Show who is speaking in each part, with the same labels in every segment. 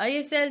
Speaker 1: ISL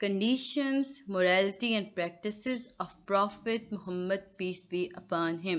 Speaker 1: conditions, morality and practices of Prophet Muhammad peace be upon him,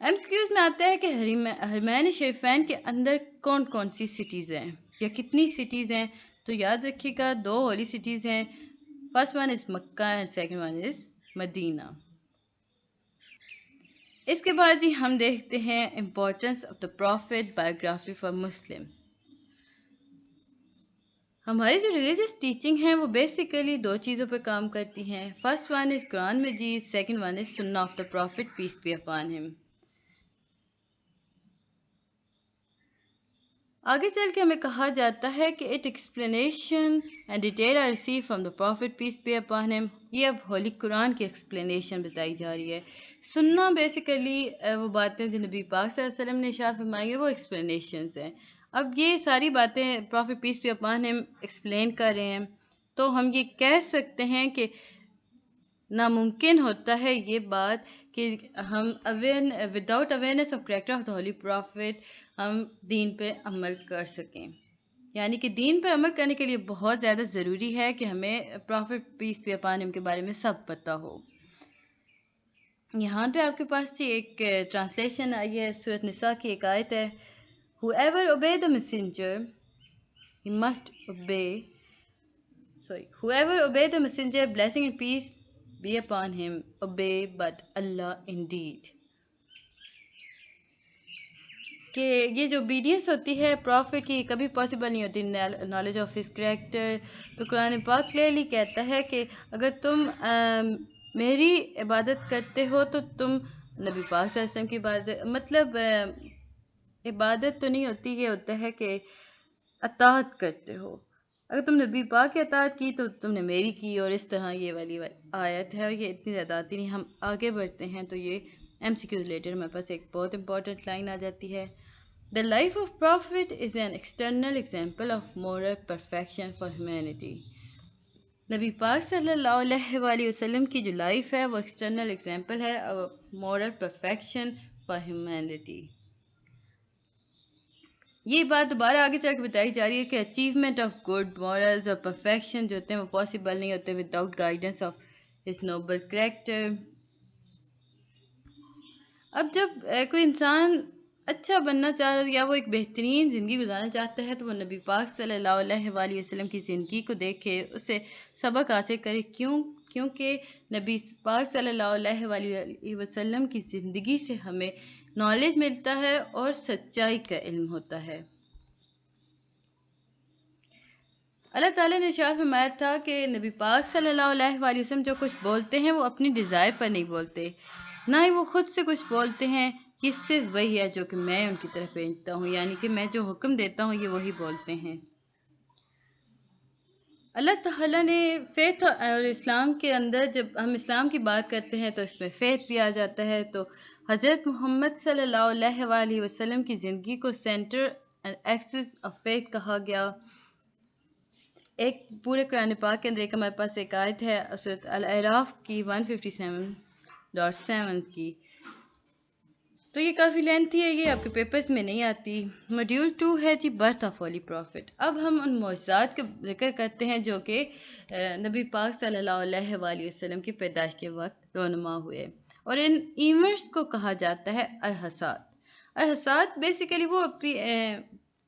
Speaker 1: MCQs میں آتا ہے کہ حرمین شریفین کے اندر کون کون سی سٹیز ہیں یا کتنی سٹیز ہیں. تو یاد رکھیے گا 2 ہولی سٹیز ہیں. First one is Mecca and second one is Medina. اس کے بعد ہی ہم دیکھتے ہیں importance of the prophet biography for Muslim. ہماری جو ریلیجیس ٹیچنگ ہیں وہ بیسیکلی 2 چیزوں پہ کام کرتی ہیں. فرسٹ ون از قرآن مجید, second one is sunnah of the prophet peace be upon him. آگے چل کے ہمیں کہا جاتا ہے کہ it explanation and detail are receive from the prophet peace be upon him. یہ اب ہولی قرآن کی ایکسپلینیشن بتائی جا رہی ہے. سننا بیسیکلی وہ باتیں جو نبی پاک صلی اللہ علیہ وسلم نے ارشاد فرمائی ہے وہ ایکسپلینیشنز ہیں. اب یہ ساری باتیں پروفٹ پیس بی اپان ہم ایکسپلین کر رہے ہیں تو ہم یہ کہہ سکتے ہیں کہ ناممکن ہوتا ہے یہ بات کہ ہم without awareness of character of the holy prophet ہم دین پہ عمل کر سکیں. یعنی کہ دین پہ عمل کرنے کے لیے بہت زیادہ ضروری ہے کہ ہمیں پروفٹ پیس بی اپان ہم کے بارے میں سب پتہ ہو. یہاں پہ آپ کے پاس جی ایک ٹرانسلیشن آئی ہے, سورۃ نساء کی ایک آیت ہے, whoever obey the messenger he must obey whoever obey the messenger, blessing and peace be upon him, obey but Allah indeed. کہ یہ جو اوبیڈینس ہوتی ہے پروفٹ کی کبھی پاسبل نہیں ہوتی نالج آف ہز کریکٹر. تو قرآن پاک کلیئرلی کہتا ہے کہ اگر تم میری عبادت کرتے ہو تو تم نبی پاک صلی اللہ علیہ وسلم کی عبادت, مطلب عبادت تو نہیں ہوتی, یہ ہوتا ہے کہ اطاعت کرتے ہو. اگر تم نبی پاک کی اطاعت کی تو تم نے میری کی, اور اس طرح یہ والی آیت ہے. یہ اتنی زیادہ آتی نہیں. ہم آگے بڑھتے ہیں تو یہ MCQ ریلیٹڈ ہمارے پاس ایک بہت امپورٹنٹ لائن آ جاتی ہے. The life of Prophet is an external example of moral perfection for humanity. نبی پاک صلی اللہ علیہ وآلہ وسلم کی جو لائف ہے وہ ایکسٹرنل ایگزامپل ہے مورل پرفیکشن فار ہیومینٹی. یہ بات دوبارہ آگے چل کے بتائی جا رہی ہے کہ اچیومنٹ آف گڈ مورلز اور پرفیکشن جو ہوتے ہیں وہ پاسبل نہیں ہوتے without guidance of his Nobel character. اب جب کوئی انسان اچھا بننا چاہ رہا ہے یا وہ ایک بہترین زندگی گزارنا چاہتا ہے تو وہ نبی پاک صلی اللہ علیہ وآلہ وسلم کی زندگی کو دیکھے, اس سے سبق حاصل کرے. کیونکہ نبی پاک صلی اللہ علیہ وآلہ وسلم کی زندگی سے ہمیں نالج ملتا ہے اور سچائی کا علم ہوتا ہے. اللہ تعالیٰ نے ارشاد فرمایا تھا کہ نبی پاک صلی اللہ علیہ وآلہ وسلم جو کچھ بولتے ہیں وہ اپنی ڈیزائر پر نہیں بولتے, نہ ہی وہ خود سے کچھ بولتے ہیں. یہ صرف وہی ہے جو کہ میں ان کی طرف بھیجتا ہوں, یعنی کہ میں جو حکم دیتا ہوں یہ وہی بولتے ہیں. اللہ تعالیٰ نے فیتھ اور اسلام کے اندر جب ہم اسلام کی بات کرتے ہیں تو اس میں فیتھ بھی آ جاتا ہے. تو حضرت محمد صلی اللہ علیہ وآلہ وسلم کی زندگی کو centre and axis of faith کہا گیا. ایک پورے قرآن پاک کے اندر ایک ہمارے پاس ایک آیت ہے سورۃ الاعراف کی 157.7 کی, تو یہ کافی لینتھی ہے, یہ آپ کے پیپرز میں نہیں آتی. موڈیول 2 ہے جی برتھ آف ہولی پروفٹ. اب ہم ان معجزات کا ذکر کرتے ہیں جو کہ نبی پاک صلی اللہ علیہ وآلہ وسلم کی پیدائش کے وقت رونما ہوئے, اور ان ایونٹس کو کہا جاتا ہے ارحسات. ارحسات بیسیکلی وہ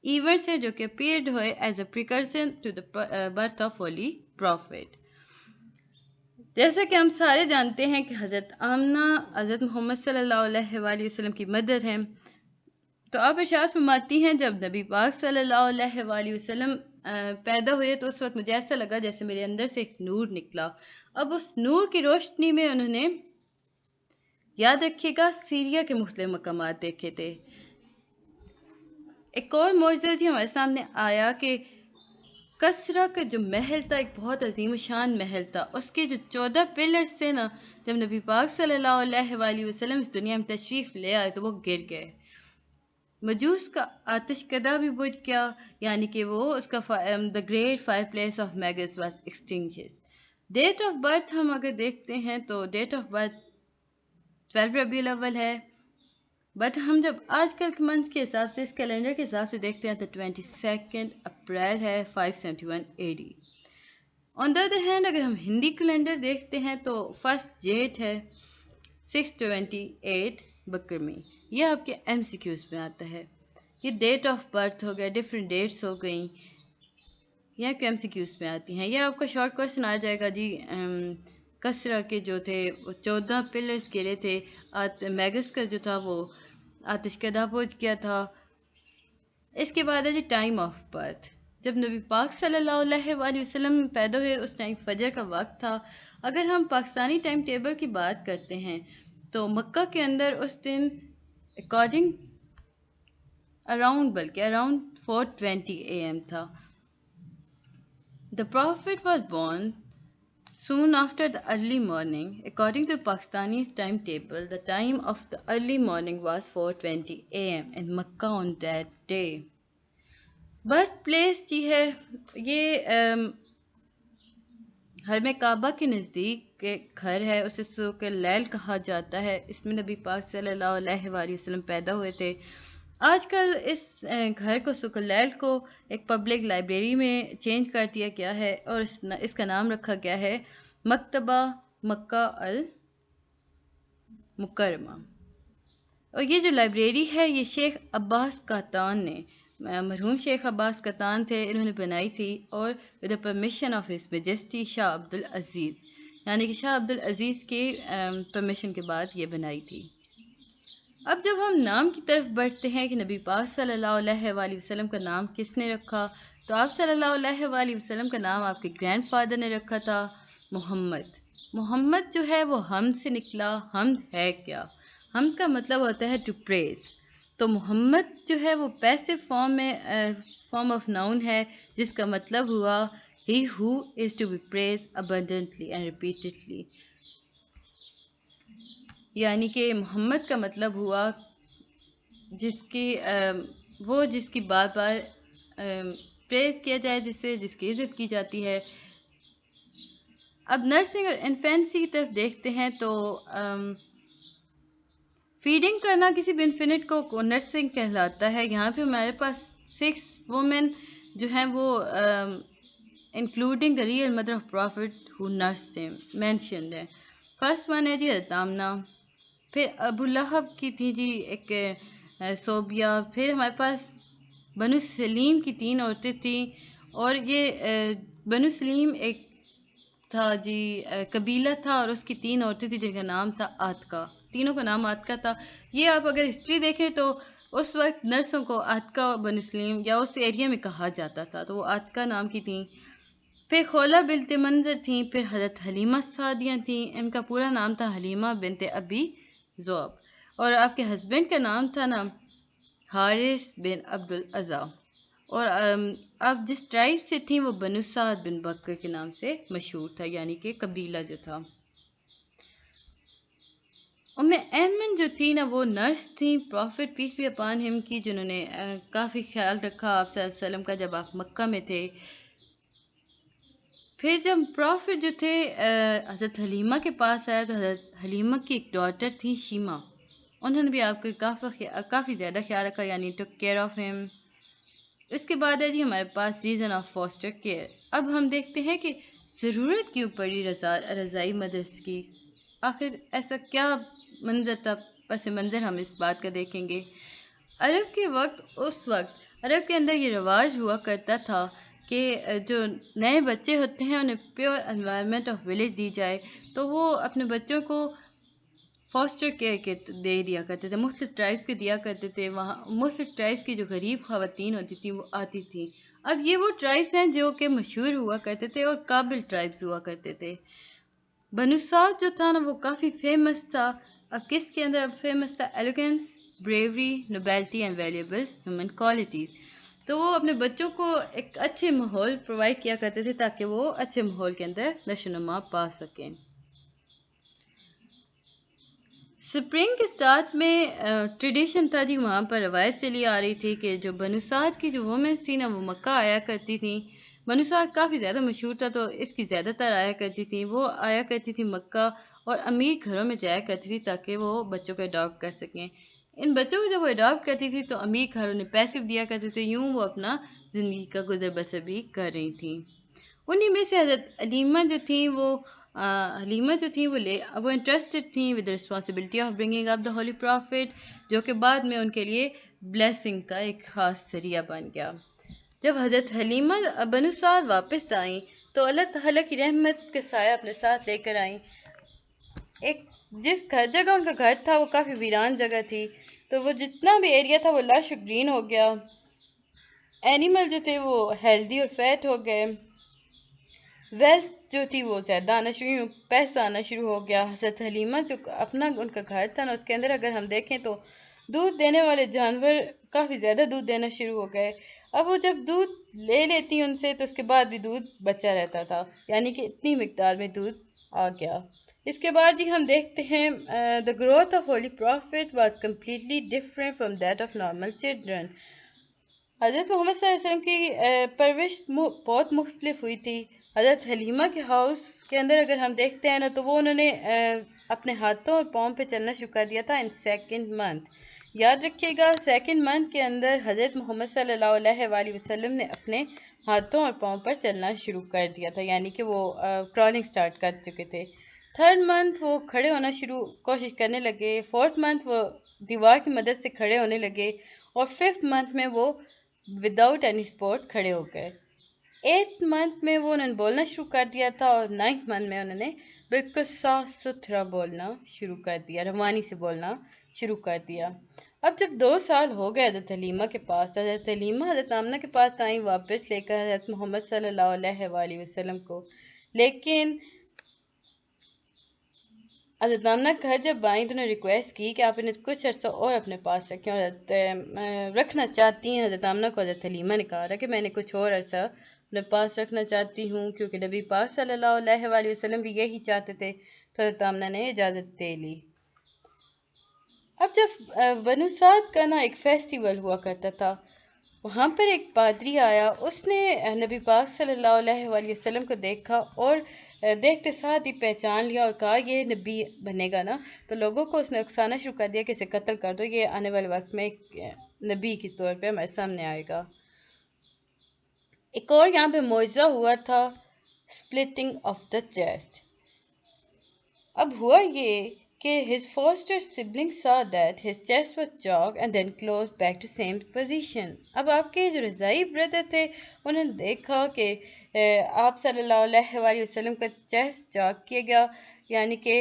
Speaker 1: ایونٹس ہیں جو کہ اپیئرڈ ہوئے as a precursor to the birth of holy prophet. جیسا کہ ہم سارے جانتے ہیں کہ حضرت آمنہ حضرت محمد صلی اللہ علیہ وآلہ وسلم کی مدر ہیں. تو آپ ارشاد فرماتی ہیں جب نبی پاک صلی اللہ علیہ وآلہ وسلم پیدا ہوئے تو اس وقت مجھے ایسا لگا جیسے میرے اندر سے ایک نور نکلا. اب اس نور کی روشنی میں انہوں نے, یاد رکھیے گا, سیریا کے مختلف مقامات دیکھے تھے. ایک اور معجزہ جی ہمارے سامنے آیا کہ کسرا کا جو محل تھا ایک بہت عظیم شان محل تھا, اس کے جو 14 پلرز تھے نا, جب نبی پاک صلی اللہ علیہ وآلہ وسلم اس دنیا میں تشریف لے آئے تو وہ گر گئے. مجوس کا آتش کدہ بھی بجھ گیا, یعنی کہ وہ اس کا the great fireplace of Magus was extinguished. Date of birth ہم اگر دیکھتے ہیں تو ڈیٹ آف برتھ 12 ربیع الاول ہے, بٹ ہم جب آج کل کے منتھ کے حساب سے اس کیلنڈر کے حساب سے دیکھتے ہیں تو 22 اپریل ہے 571 AD. On the other hand اگر ہم ہندی کیلنڈر دیکھتے ہیں تو 1 جیٹ ہے 628 بکرمی. یہ آپ کے MCQs میں آتا ہے. یہ ڈیٹ آف برتھ ہو گیا، ڈفرینٹ ڈیٹس ہو گئیں، یہ آپ کے MCQs میں آتی ہیں. یہ آپ کا شارٹ کوشچن آ جائے گا جی. کسرا کے جو تھے وہ 14 پلرز گرے تھے. میگس کا جو تھا وہ آتش کدہ پہنچ گیا تھا. اس کے بعد ہے جی ٹائم آف برتھ. جب نبی پاک صلی اللہ علیہ وآلہ وسلم پیدا ہوئے اس ٹائم فجر کا وقت تھا. اگر ہم پاکستانی ٹائم ٹیبل کی بات کرتے ہیں تو مکہ کے اندر اس دن اکارڈنگ اراؤنڈ 4:20 AM تھا. The Prophet was born soon after the early morning. According to Pakistani's timetable, the time of the early morning was 4:20 AM in Makkah on that day. Birth place جی ہے یہ حرم کعبہ کے نزدیک ایک گھر ہے، اسے سوق اللیل کہا جاتا ہے. اس میں نبی پاک صلی اللہ علیہ وآلہ وسلم پیدا ہوئے تھے. آج کل اس گھر کو سوق اللیل کو ایک پبلک لائبریری میں چینج کر دیا گیا ہے اور اس کا نام رکھا گیا ہے مکتبہ مکہ المکرمہ. اور یہ جو لائبریری ہے یہ شیخ عباس قحطان نے، مرحوم شیخ عباس قحطان تھے، انہوں نے بنائی تھی اور with the permission of his majesty شاہ عبدالعزیز، یعنی کہ شاہ عبدالعزیز کے پرمیشن کے بعد یہ بنائی تھی. اب جب ہم نام کی طرف بڑھتے ہیں کہ نبی پاک صلی اللہ علیہ وآلہ وسلم کا نام کس نے رکھا، تو آپ صلی اللہ علیہ وآلہ وسلم کا نام آپ کے گرینڈ فادر نے رکھا تھا محمد. محمد جو ہے وہ حمد سے نکلا. حمد ہے کیا؟ حمد کا مطلب ہوتا ہے ٹو پریز. تو محمد جو ہے وہ پیسو فارم آف ناؤن ہے جس کا مطلب ہوا he who is to be praised abundantly and repeatedly. یعنی کہ محمد کا مطلب ہوا جس کی بار بار پریز کیا جائے، جس کی عزت کی جاتی ہے. اب نرسنگ اور انفینسی کی طرف دیکھتے ہیں تو فیڈنگ کرنا کسی بھی انفینٹ کو نرسنگ کہلاتا ہے. یہاں پہ ہمارے پاس 6 وومن جو ہیں وہ including the real mother of prophet who nursed him mentioned ہے. فرسٹ ون ہے جی حضرت آمنہ، پھر ابو لہب کی تھی جی ایک صوبیہ، پھر ہمارے پاس بنو سلیم کی 3 عورتیں تھیں، اور یہ بنو سلیم ایک تھا جی قبیلہ تھا اور اس کی 3 عورتیں تھیں جن کا نام تھا عاتکہ. تینوں کا نام عاتکہ تھا. یہ آپ اگر ہسٹری دیکھیں تو اس وقت نرسوں کو عاتکہ بنو سلیم یا اس ایریا میں کہا جاتا تھا، تو وہ عاتکہ نام کی تھیں. پھر خولہ بنت منظر تھیں، پھر حضرت حلیمہ سعدیہ تھیں. ان کا پورا نام تھا حلیمہ بنت ابی ذؤب، اور آپ کے ہسبینڈ کا نام تھا نا حارث بن عبدالعزیٰ. اور آپ جس ٹرائب سے تھیں وہ بنو سعد بن بکر کے نام سے مشہور تھا، یعنی کہ قبیلہ جو تھا. ام ایمن جو تھی نا وہ نرس تھیں پرافٹ پیس بی اپان ہم کی، جنہوں نے کافی خیال رکھا آپ صلی اللہ علیہ وسلم کا جب آپ مکہ میں تھے. پھر جب پرافٹ جو تھے حضرت حلیمہ کے پاس آیا تو حضرت حلیمہ کی ایک ڈاٹر تھی شیمہ، انہوں نے بھی آپ کا کافی زیادہ خیال رکھا، یعنی ٹک کیئر آف ہم. اس کے بعد ہے جی ہمارے پاس ریزن آف فاسٹر کیئر. اب ہم دیکھتے ہیں کہ ضرورت کیوں پڑی رضائی مدرس کی، آخر ایسا کیا منظر تھا، پس منظر ہم اس بات کا دیکھیں گے. اس وقت عرب کے اندر یہ رواج ہوا کرتا تھا کہ جو نئے بچے ہوتے ہیں انہیں پیور انوائرمنٹ آف ولیج دی جائے، تو وہ اپنے بچوں کو فاسٹر کیئر کے دے دیا کرتے تھے. مختلف ٹرائبس کے دیا کرتے تھے. وہاں مختلف ٹرائبس کی جو غریب خواتین ہوتی تھیں وہ آتی تھیں. اب یہ وہ ٹرائبس ہیں جو کہ مشہور ہوا کرتے تھے اور قابل ٹرائبس ہوا کرتے تھے. بنو سعد جو تھا نا وہ کافی فیمس تھا. اب کس کے اندر فیمس تھا؟ Elegance, bravery, nobility and valuable human qualities. تو وہ اپنے بچوں کو ایک اچھے ماحول پرووائڈ کیا کرتے تھے تاکہ وہ اچھے ماحول کے اندر نشو و نما پا سکیں. سپرنگ کے سٹارٹ میں ٹریڈیشن تھا جی، وہاں پر روایت چلی آ رہی تھی کہ جو بنو سعد کی جو وومنس تھی نا وہ مکہ آیا کرتی تھیں. بنو سعد کافی زیادہ مشہور تھا تو اس کی زیادہ تر آیا کرتی تھیں. وہ آیا کرتی تھی مکہ اور امیر گھروں میں جایا کرتی تھی تاکہ وہ بچوں کو اڈاپٹ کر سکیں. ان بچوں کو جب وہ اڈاپٹ کرتی تھی تو امیر گھروں نے پیسے دیا کرتے تھے، یوں وہ اپنا زندگی کا گزر بسر بھی کر رہی تھیں. انہی میں سے حضرت علیمہ جو تھیں وہ حلیمہ جو تھیں وہ انٹرسٹڈ تھیں with responsibility of bringing up the Holi profit, جو کہ بعد میں ان کے لیے بلیسنگ کا ایک خاص ذریعہ بن گیا۔ جب حضرت حلیمہ بنو سعد واپس آئیں تو اللہ تعالیٰ کی رحمت کے سایہ اپنے ساتھ لے کر آئیں۔ ایک جس جگہ ان کا گھر تھا وہ کافی ویران جگہ تھی، تو وہ جتنا بھی ایریا تھا وہ لش گرین ہو گیا، اینیمل جو تھے وہ ہیلدی اور فیٹ ہو گئے، ویلتھ جو تھی وہ زیادہ آنا شروع، پیسہ آنا شروع ہو گیا۔ حضرت حلیمہ جو اپنا ان کا گھر تھا نا، اس کے اندر اگر ہم دیکھیں تو دودھ دینے والے جانور کافی زیادہ دودھ دینا شروع ہو گئے۔ اب وہ جب دودھ لے لیتی ان سے تو اس کے بعد بھی دودھ بچا رہتا تھا، یعنی کہ اتنی مقدار میں دودھ آ گیا۔ اس کے بعد جی ہم دیکھتے ہیں the growth of holy prophet was completely different from that of normal children۔ حضرت محمد صلی اللہ علیہ وسلم کی پرورش بہت مختلف ہوئی تھی۔ حضرت حلیمہ کے ہاؤس کے اندر اگر ہم دیکھتے ہیں نا تو وہ انہوں نے اپنے ہاتھوں اور پاؤں پہ چلنا شروع کر دیا تھا ان سیکنڈ منتھ۔ یاد رکھیے گا سیکنڈ منتھ کے اندر حضرت محمد صلی اللہ علیہ وآلہ وسلم نے اپنے ہاتھوں اور پاؤں پر چلنا شروع کر دیا تھا، یعنی کہ وہ کرالنگ سٹارٹ کر چکے تھے۔ تھرڈ منتھ وہ کھڑے ہونا کوشش کرنے لگے، فورتھ منتھ وہ دیوار کی مدد سے کھڑے ہونے لگے، اور ففتھ منتھ میں وہ وداؤٹ اینی سپورٹ کھڑے ہو گئے۔ ایٹھ منتھ میں وہ انہوں نے بولنا شروع کر دیا تھا، اور نائنتھ منتھ میں انہوں نے بالکل صاف ستھرا بولنا شروع کر دیا، روانی سے بولنا شروع کر دیا۔ اب جب 2 سال ہو گئے حضرت حلیمہ کے پاس، حضرت حلیمہ حضرت آمنہ کے پاس آئیں واپس لے کر حضرت محمد صلی اللہ علیہ وآلہ وسلم کو، لیکن حضرت آمنہ کے گھر جب آئیں تو انہوں نے ریکویسٹ کی کہ آپ انہیں کچھ عرصہ اور اپنے پاس رکھیں، اور رکھنا چاہتی ہیں حضرت آمنہ کو۔ حضرت حلیمہ نے کہا کہ میں نے کچھ اور عرصہ اپنے پاس رکھنا چاہتی ہوں، کیونکہ نبی پاک صلی اللہ علیہ وآلہ وسلم بھی یہی چاہتے تھے، تو حضرت آمنہ نے اجازت دے لی۔ اب جب بنو سعد کا نا ایک فیسٹیول ہوا کرتا تھا، وہاں پر ایک پادری آیا، اس نے نبی پاک صلی اللہ علیہ وآلہ وسلم کو دیکھا اور دیکھتے ساتھ ہی پہچان لیا اور کہا یہ نبی بنے گا نا، تو لوگوں کو اس نے اکسانا شروع کر دیا کہ اسے قتل کر دو، یہ آنے والے وقت میں ایک نبی کے طور پہ ہمارے سامنے آئے گا۔ ایک اور یہاں پہ معجزہ ہوا تھا، سپلٹنگ آف دا چیسٹ۔ اب ہوا یہ کہ his foster sibling saw that his chest was chalk and then closed back to same position۔ اب آپ کے جو رضائی بردر تھے انہوں نے دیکھا کہ آپ صلی اللہ علیہ وآلہ وسلم کا چیسٹ چاک کیا گیا، یعنی کہ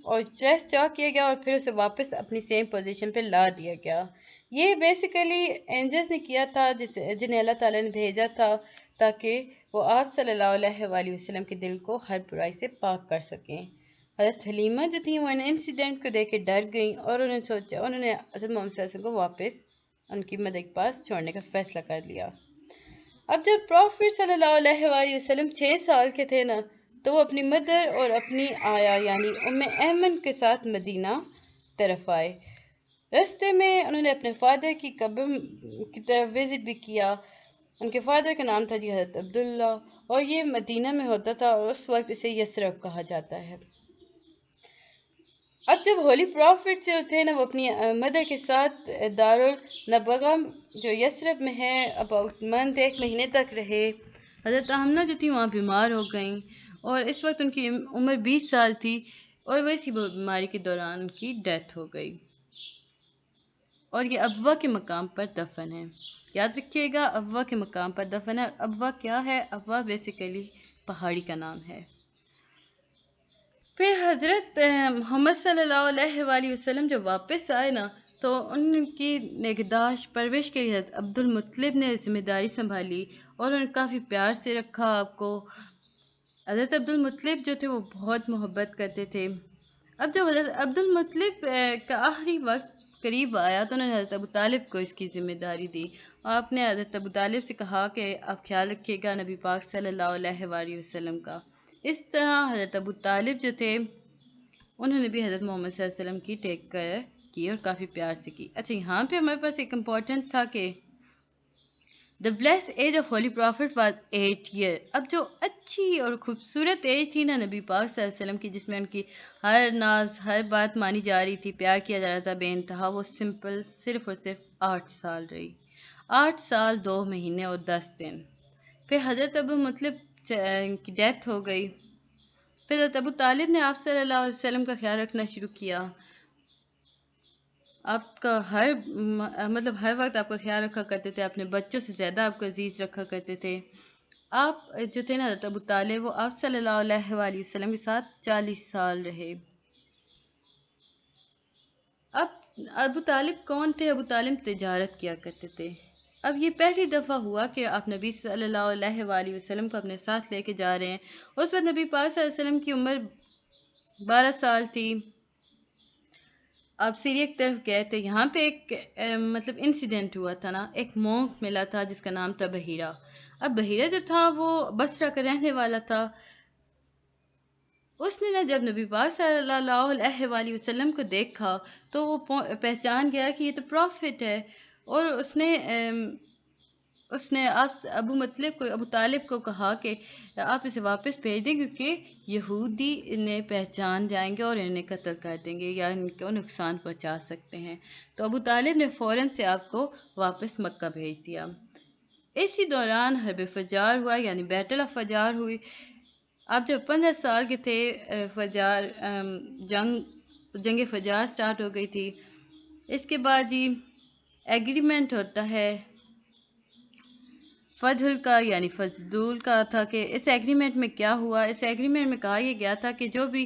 Speaker 1: اور چیسٹ چاک کیا گیا اور پھر اسے واپس اپنی سیم پوزیشن پہ لا دیا گیا۔ یہ بیسیکلی اینجلز نے کیا تھا جنہیں اللہ تعالیٰ نے بھیجا تھا تاکہ وہ آپ صلی اللہ علیہ وآلہ وسلم کے دل کو ہر برائی سے پاک کر سکیں۔ حضرت حلیمہ جو تھیں وہ ان انسیڈنٹ کو دیکھ کے ڈر گئیں، اور انہوں نے حضرت محمد صلی اللہ علیہ وسلم کو واپس ان کی مدد کے پاس چھوڑنے کا فیصلہ کر لیا۔ اب جب پروفٹ صلی اللہ علیہ وآلہ وسلم 6 سال کے تھے نا، تو وہ اپنی مدر اور اپنی آیا یعنی ام ایمن کے ساتھ مدینہ طرف آئے۔ رستے میں انہوں نے اپنے فادر کی قبر کی طرف وزٹ بھی کیا۔ ان کے فادر کا نام تھا جی حضرت عبداللہ، اور یہ مدینہ میں ہوتا تھا، اور اس وقت اسے یثرب کہا جاتا ہے۔ اب جب ہولی پرافٹ جو تھے نا وہ اپنی مدر کے ساتھ دارالنبوہ جو یثرب میں ہے اباؤٹ منتھ 1 مہینے تک رہے، حضرت آمنہ جو تھی وہاں بیمار ہو گئیں، اور اس وقت ان کی عمر 20 سال تھی، اور وہ اسی بیماری کے دوران ان کی ڈیتھ ہو گئی، اور یہ ابوا کے مقام پر دفن ہے۔ یاد رکھیے گا ابوا کے مقام پر دفن ہے۔ ابوا کیا ہے؟ ابوا بیسیکلی پہاڑی کا نام ہے۔ پھر حضرت محمد صلی اللہ علیہ وآلہ وسلم جب واپس آئے نا، تو ان کی نگہداشت پرورش کے لیے حضرت عبد المطلب نے ذمہ داری سنبھالی، اور انہوں نے کافی پیار سے رکھا آپ کو۔ حضرت عبد المطلب جو تھے وہ بہت محبت کرتے تھے۔ اب جب حضرت عبد المطلب کا آخری وقت قریب آیا تو انہوں نے حضرت ابو طالب کو اس کی ذمہ داری دی۔ آپ نے حضرت ابو طالب سے کہا کہ آپ خیال رکھیے گا نبی پاک صلی اللہ علیہ وآلہ وسلم کا۔ اس طرح حضرت ابو طالب جو تھے انہوں نے بھی حضرت محمد صلی اللہ علیہ وسلم کی ٹیک کیئر کی اور کافی پیار سے کی۔ اچھا یہاں پہ ہمارے پاس ایک امپورٹنٹ تھا کہ The blessed age of Holy Prophet was 8 years۔ اب جو اچھی اور خوبصورت ایج تھی نا نبی پاک صلی اللہ علیہ وسلم کی، جس میں ان کی ہر ناز ہر بات مانی جا رہی تھی، پیار کیا جا رہا تھا بے انتہا، وہ سمپل صرف اور صرف 8 سال رہی۔ 8 سال 2 مہینے اور 10 دن۔ پھر حضرت ابو مطلب کی ڈیتھ ہو گئی، پھر حضرت ابو طالب نے آپ صلی اللہ علیہ وسلم کا خیال رکھنا شروع کیا. آپ کا مطلب ہر وقت آپ کا خیال رکھا کرتے تھے، اپنے بچوں سے زیادہ آپ کو عزیز رکھا کرتے تھے. آپ جو تھے نا حضرت ابو طالب، وہ آپ صلی اللہ علیہ وآلہ وسلم کے ساتھ 40 سال رہے. اب ابو طالب کون تھے؟ ابو طالب تجارت کیا کرتے تھے. اب یہ پہلی دفعہ ہوا کہ آپ نبی صلی اللہ علیہ وآلہ وسلم کو اپنے ساتھ لے کے جا رہے ہیں. اس وقت نبی پاک صلی اللہ علیہ وسلم کی عمر 12 سال تھی. آپ سیریا کی طرف گئے تھے. یہاں پہ ایک مطلب انسیڈنٹ ہوا تھا نا، ایک مونک ملا تھا جس کا نام تھا بحیرہ. اب بحیرہ جو تھا وہ بصرہ کا رہنے والا تھا. اس نے نا جب نبی پاک صلی اللہ علیہ وآلہ وسلم کو دیکھا تو وہ پہچان گیا کہ یہ تو پروفٹ ہے، اور اس نے ابو طالب کو کہا کہ آپ اسے واپس بھیج دیں، کیونکہ یہودی انہیں پہچان جائیں گے اور انہیں قتل کر دیں گے یا ان کو نقصان پہنچا سکتے ہیں. تو ابو طالب نے فوراً سے آپ کو واپس مکہ بھیج دیا. اسی دوران حرب فجار ہوا، یعنی بیٹل آف فجار ہوئی. آپ جب 15 سال کے تھے، جنگ فجار سٹارٹ ہو گئی تھی. اس کے بعد جی ایگریمنٹ ہوتا ہے فضل کا، یعنی فضول کا تھا کہ اس ایگریمنٹ میں کیا ہوا. اس ایگریمنٹ میں کہا یہ گیا تھا کہ جو بھی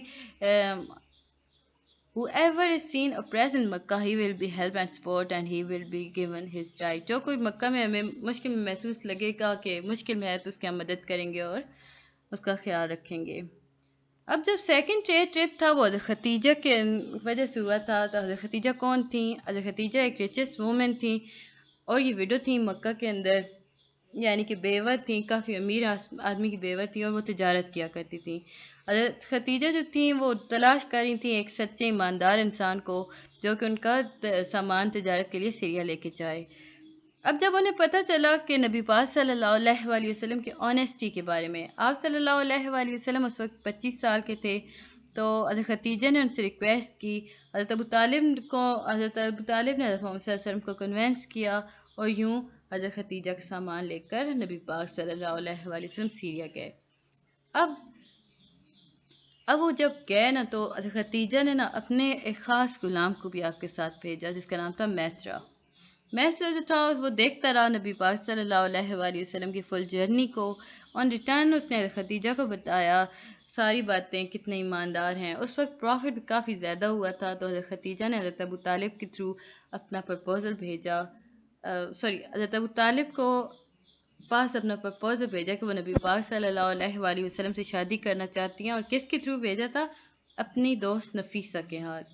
Speaker 1: whoever is seen oppressed in Makkah, he will be helped and support and he will be given his right. جو کوئی مکہ میں ہمیں مشکل میں محسوس لگے گا کہ مشکل میں ہے تو اس کی ہم مدد کریں گے اور اس کا خیال رکھیں گے. اب جب سیکنڈ ٹرپ تھا وہ حضرت ختیجہ کے وجہ سے ہوا تھا. تو حضرت ختیجہ کون تھیں؟ حضرت ختیجہ ایک ریچسٹ وومن تھیں اور یہ ویڈو تھیں مکہ کے اندر، یعنی کہ بیوہ تھیں، کافی امیر آدمی کی بیوہ تھیں، اور وہ تجارت کیا کرتی تھیں. حضرت ختیجہ جو تھیں وہ تلاش کر رہی تھیں ایک سچے ایماندار انسان کو جو کہ ان کا سامان تجارت کے لیے سیریا لے کے جائے. اب جب انہیں پتہ چلا کہ نبی پاک صلی اللہ علیہ وآلہ وسلم کی آنیسٹی کے بارے میں، آپ صلی اللہ علیہ وآلہ وسلم اس وقت 25 سال کے تھے، تو حضرت ختیجہ نے ان سے ریکویسٹ کی. حضرت ابو طالب نے حضرت محمد صلی اللہ علیہ وسلم کو کنونس کیا، اور یوں حضرت ختیجہ کا سامان لے کر نبی پاک صلی اللہ علیہ وآلہ وسلم سیریا گئے. اب وہ جب گئے نا تو حضرت ختیجہ نے نا اپنے ایک خاص غلام کو بھی آپ کے ساتھ بھیجا جس کا نام تھا میسرہ. میسرہ جو تھا وہ دیکھتا رہا نبی پاک صلی اللہ علیہ وآلہ وسلم کی فل جرنی کو. آن ریٹرن اس نے حضرت ختیجہ کو بتایا ساری باتیں، کتنے ایماندار ہیں. اس وقت پروفٹ کافی زیادہ ہوا تھا، تو حضرت ختیجہ نے حضرت ابو طالب کے تھرو اپنا پرپوزل بھیجا. حضرت ابو طالب کو پاس اپنا پرپوزل بھیجا کہ وہ نبی پاک صلی اللہ علیہ وآلہ وسلم سے شادی کرنا چاہتی ہیں. اور کس کے تھرو بھیجا تھا؟ اپنی دوست نفیسہ کے ہاتھ.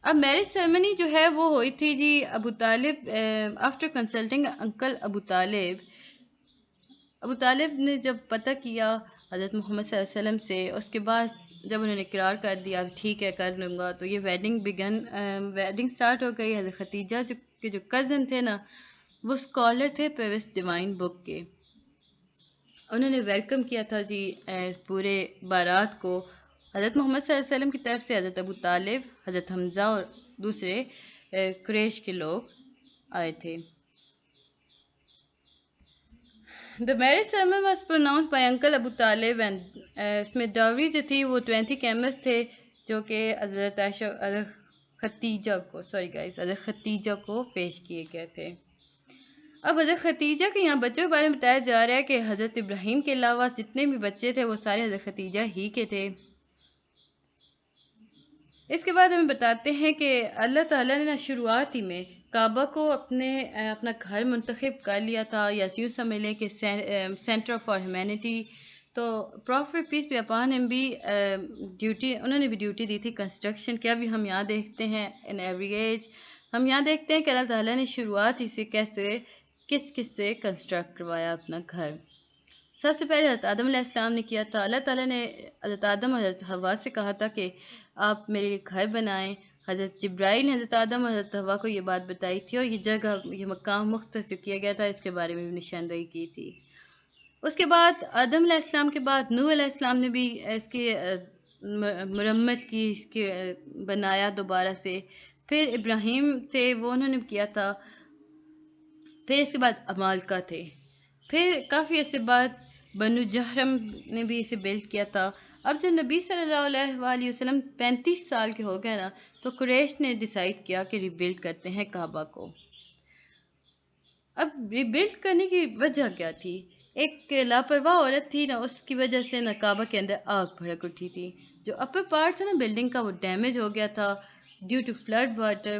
Speaker 1: اب میرج سیرمنی جو ہے وہ ہوئی تھی جی ابو طالب آفٹر کنسلٹنگ انکل ابو طالب نے جب پتہ کیا حضرت محمد صلی اللہ علیہ وسلم سے، اس کے بعد جب انہوں نے اقرار کر دیا ٹھیک ہے کر لوں گا، تو یہ ویڈنگ سٹارٹ ہو گئی. حضرت ختیجہ کے جو کزن تھے نا وہ اسکالر تھے پیوس ڈیوائن بک کے. انہوں نے ویلکم کیا تھا جی پورے بارات کو. حضرت محمد صلی اللہ علیہ وسلم کی طرف سے حضرت ابو طالب، حضرت حمزہ اور دوسرے قریش کے لوگ آئے تھے. The marriage ceremony was pronounced by Uncle Abu Talib and اس میں ڈاوری جو تھی وہ 20 کیمس تھے جو کہ حضرت ختیجہ کو پیش کیے گئے تھے. اب حضرت ختیجہ کے یہاں بچوں کے بارے میں بتایا جا رہا ہے کہ حضرت ابراہیم کے علاوہ جتنے بھی بچے تھے وہ سارے حضرت ختیجہ ہی کے تھے. اس کے بعد ہمیں بتاتے ہیں کہ اللہ تعالیٰ نے شروعات ہی میں کعبہ کو اپنا گھر منتخب کر لیا تھا، یا یوں سمجھ کہ سینٹر فار ہیومینٹی. تو پروفٹ پیس بی اپان ہم بھی انہوں نے بھی ڈیوٹی دی تھی کنسٹرکشن کی. ابھی ہم یہاں دیکھتے ہیں ان ایوری ایج ہم یہاں دیکھتے ہیں کہ اللہ تعالیٰ نے شروعات ہی سے کس سے کنسٹرکٹ کروایا اپنا گھر. سب سے پہلے حضرت آدم علیہ السلام نے کیا تھا. اللہ تعالیٰ نے حضرت آدم اور حضرت حوا سے کہا تھا کہ آپ میرے لیے گھر بنائیں. حضرت جبرائیل نے حضرت آدم اور حضرت حوا کو یہ بات بتائی تھی، اور یہ جگہ یہ مقام مختص جو کیا گیا تھا اس کے بارے میں بھی نشاندہی کی تھی. اس کے بعد آدم علیہ السلام کے بعد نوح علیہ السلام نے بھی اس کی مرمت کی، اس کے بنایا دوبارہ سے. پھر ابراہیم تھے وہ انہوں نے کیا تھا. پھر اس کے بعد عمالقہ تھے. پھر کافی عرصے بعد بنو جہرم نے بھی اسے بلڈ کیا تھا. اب جب نبی صلی اللہ علیہ وسلم 35 سال کے ہو گئے نا تو قریش نے ڈیسائیڈ کیا کہ ریبلڈ کرتے ہیں کعبہ کو۔ اب ریبلڈ کرنے کی وجہ کیا تھی؟ ایک لاپرواہ عورت تھی نا، اس کی وجہ سے نا کعبہ کے اندر آگ بھڑک اٹھی تھی۔ جو اپر پارٹ تھا نا بلڈنگ کا وہ ڈیمیج ہو گیا تھا ڈیو ٹو فلڈ واٹر۔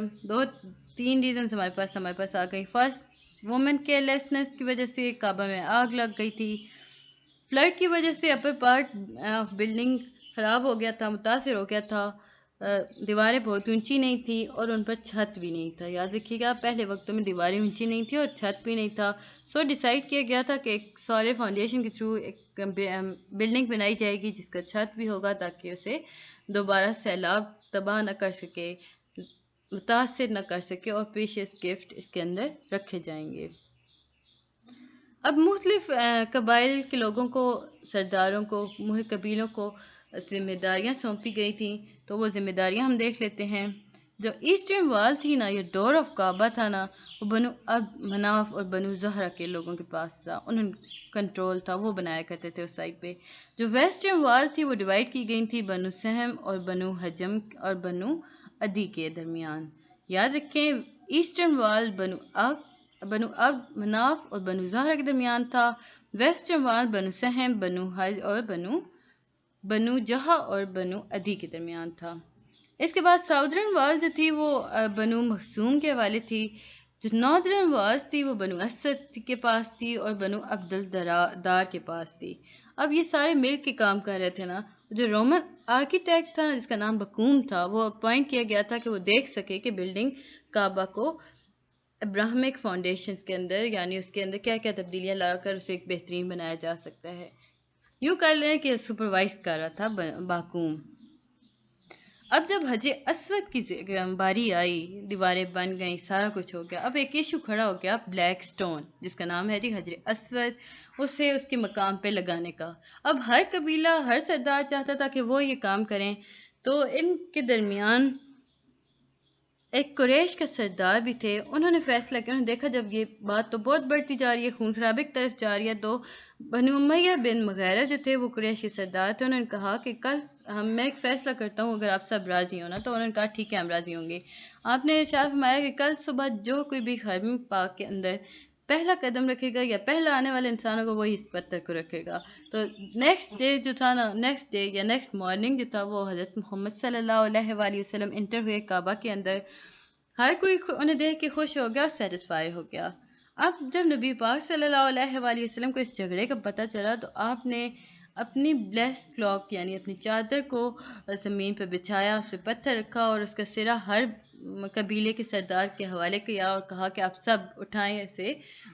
Speaker 1: تین ریزنس ہمارے پاس آ گئی۔ فرسٹ، وومن کیئر لیسنس کی وجہ سے کعبہ میں آگ لگ گئی تھی۔ فلڈ کی وجہ سے اپر پارٹ آف بلڈنگ خراب ہو گیا تھا، متاثر ہو گیا تھا۔ دیواریں بہت اونچی نہیں تھی اور ان پر چھت بھی نہیں تھا۔ یاد رکھیے گا پہلے وقتوں میں دیواریں اونچی نہیں تھی اور چھت بھی نہیں تھا۔ سو ڈیسائیڈ کیا گیا تھا کہ ایک سالڈ فاؤنڈیشن کے تھرو ایک بلڈنگ بنائی جائے گی جس کا چھت بھی ہوگا تاکہ اسے دوبارہ سیلاب تباہ نہ کر سکے، متاثر نہ کر سکے، اور پریشیس گفٹ اس کے اندر رکھے جائیں گے۔ اب مختلف قبائل کے لوگوں کو، سرداروں کو، قبیلوں کو ذمہ داریاں سونپی گئی تھیں، تو وہ ذمہ داریاں ہم دیکھ لیتے ہیں۔ جو ایسٹرن وال تھی نا، یہ ڈور آف کعبہ تھا نا، وہ بنو عبد مناف اور بنو زہرہ کے لوگوں کے پاس تھا، انہوں کنٹرول تھا، وہ بنایا کرتے تھے اس سائڈ پہ۔ جو ویسٹرن وال تھی وہ ڈیوائڈ کی گئی تھی بنو سہم اور بنو حجم اور بنو عدی کے درمیان۔ یاد رکھیں ایسٹرن وال بنو عبد مناف اور بنو زہرہ کے درمیان تھا، ویسٹرن وال بنو سہم، بنو حج اور بنو جہا اور بنو عدی کے درمیان تھا۔ اس کے بعد ساؤدرن وال جو تھی وہ بنو مخزوم کے حوالے تھی۔ جو ناردرن والز تھی وہ بنو اسد کے پاس تھی اور بنو عبد الدار کے پاس تھی۔ اب یہ سارے مل کے کام کر رہے تھے نا۔ جو رومن آرکیٹیکٹ تھا جس کا نام بکوم تھا، وہ اپوائنٹ کیا گیا تھا کہ وہ دیکھ سکے کہ بلڈنگ کعبہ کو ابراہمک فاؤنڈیشنز کے اندر، یعنی اس کے اندر کیا کیا تبدیلیاں لا کر اسے ایک بہترین بنایا جا سکتا ہے۔ یوں کر لیں کہ سپروائز کر رہا تھا باکوم۔ اب جب حج اسود کی باری آئی، دیواریں بن گئیں، سارا کچھ ہو گیا، اب ایک ایشو کھڑا ہو گیا بلیک سٹون جس کا نام ہے جی حجر اسود، اسے اس کے مقام پہ لگانے کا۔ اب ہر قبیلہ، ہر سردار چاہتا تھا کہ وہ یہ کام کریں، تو ان کے درمیان ایک قریش کا سردار بھی تھے۔ انہوں نے فیصلہ کیا، انہوں نے دیکھا جب یہ بات تو بہت بڑھتی جا رہی ہے، خون خرابے کی طرف جا رہی ہے، تو بنو امیہ بن مغیرہ جو تھے وہ قریش کے سردار تھے، انہوں نے کہا کہ کل میں ایک فیصلہ کرتا ہوں، اگر آپ سب راضی ہوں نا، تو انہوں نے کہا ٹھیک ہے ہم راضی ہوں گے۔ آپ نے ارشاد فرمایا کہ کل صبح جو کوئی بھی حرم پاک کے اندر پہلا قدم رکھے گا یا پہلا آنے والے انسان ہوگا وہی اس پتھر کو رکھے گا۔ تو نیکسٹ ڈے جو تھا نا، نیکسٹ ڈے یا نیکسٹ مارننگ جو تھا، وہ حضرت محمد صلی اللہ علیہ وآلہ وسلم انٹر ہوئے کعبہ کے اندر۔ ہر کوئی انہیں دیکھ کے خوش ہو گیا اور سیٹسفائی ہو گیا۔ اب جب نبی پاک صلی اللہ علیہ وآلہ وسلم کو اس جھگڑے کا پتہ چلا تو آپ نے اپنی بلیسڈ کلاک یعنی اپنی چادر کو زمین پہ بچھایا، اس پہ پتھر رکھا اور اس کا سرا ہر قبیلے کے سردار کے حوالے کیا اور کہا کہ آپ سب اٹھائیں اسے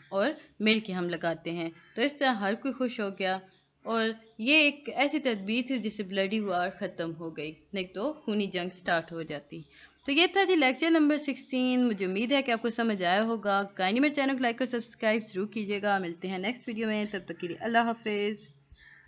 Speaker 1: اور مل کے ہم لگاتے ہیں۔ تو اس طرح ہر کوئی خوش ہو گیا اور یہ ایک ایسی تدبیر تھی جس سے بلڈی وار ختم ہو گئی، نہیں تو خونی جنگ سٹارٹ ہو جاتی۔ تو یہ تھا جی لیکچر نمبر 16۔ مجھے امید ہے کہ آپ کو سمجھ آیا ہوگا۔ کائنڈلی میرے چینل کو لائک اور سبسکرائب ضرور کیجیے گا۔ ملتے ہیں نیکسٹ ویڈیو میں، تب تک کے لیے اللہ حافظ۔